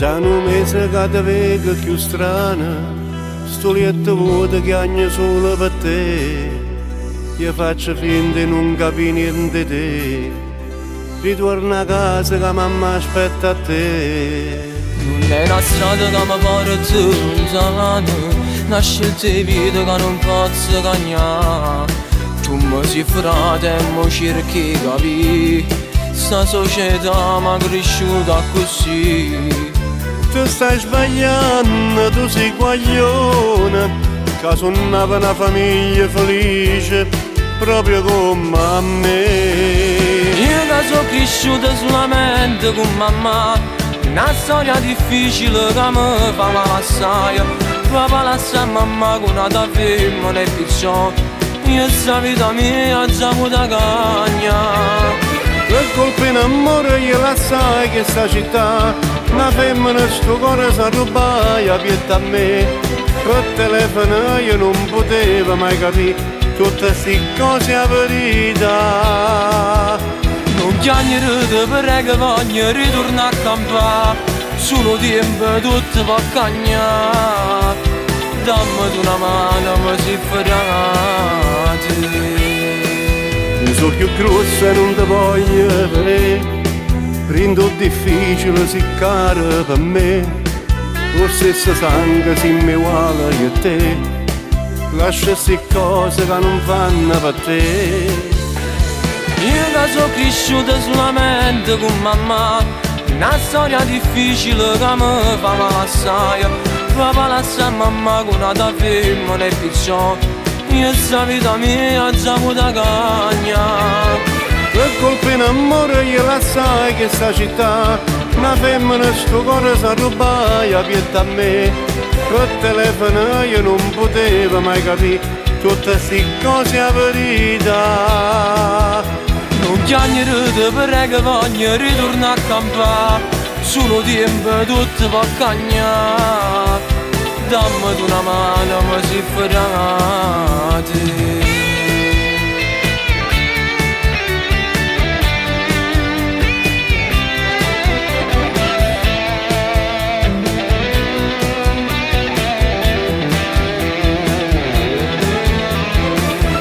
Già un mese che ti vedo più strana, sto letto vuoto che agna solo per te. Io faccio finta di non capire niente di te. Ritorna a casa che mamma aspetta a te. Non è una strada che mi porta lontano, una scelta di vita che non posso cagnare. Tu mi sei frate e mi cerchi di capire, sta società mi ha cresciuta così. Tu stai sbagliando, tu sei guaglione, che suonava una famiglia felice, proprio come a me. Io che sono cresciuta solamente con mamma, una storia difficile che mi fa male assai. Papà lascia mamma con una da femmina e picciò, io sta vita mia già avuta cagna. Per colpa in amore io la sai che sta città, una femmina sto cuore sa rubare pietta a me. Col telefono io non potevo mai capire tutte queste cose a verità. Non piangere te prego voglio ritorna a campare, solo tempo tutto va a cagnare. Dammi una mano mi si frate. Sono più grosso e non ti voglio vedere, rendo difficile si caro per me. Lo stesso sangue si mi uguale io e te, lascia queste cose che non fanno per te. Io che sono cresciuta solamente con mamma, una storia difficile che mi fa male assai. Papà lascia mamma con una da femmina e picciò, io sta vita mia già avuta cagna. Per colpa in amore io la sai che sta città, una femmina sto cuore sa rubare pietta a me. Col telefono io non potevo mai capire tutte queste cose a verità. Non piangere te prego voglio ritorna a campare, solo tempo tutto va a cagnare. Dammi una mano mi si frate.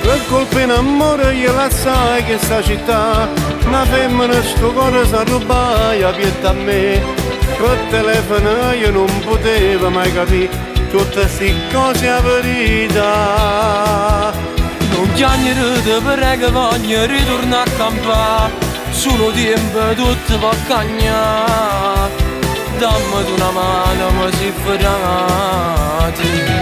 Per colpa in amore io la sai che sta città, una femmina sto cuore sa rubare pietta a me. Col telefono io non potevo mai capire tutte queste cose a verità. Non piangere te prego voglio ritorna a campare, solo tempo tutto va a cagnare. Dammi una mano mi si frate.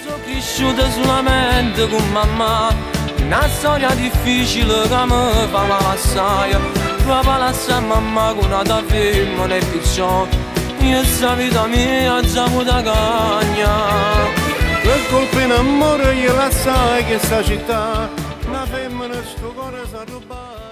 Sono cresciuta solamente con mamma, una storia difficile che mi fa male assai. Papà lascia mamma con una da femmina e picciò, io sta vita mia già avuta cagna. Per colpa in amore io la sai che sta città, una femmina sto cuore sa rubare.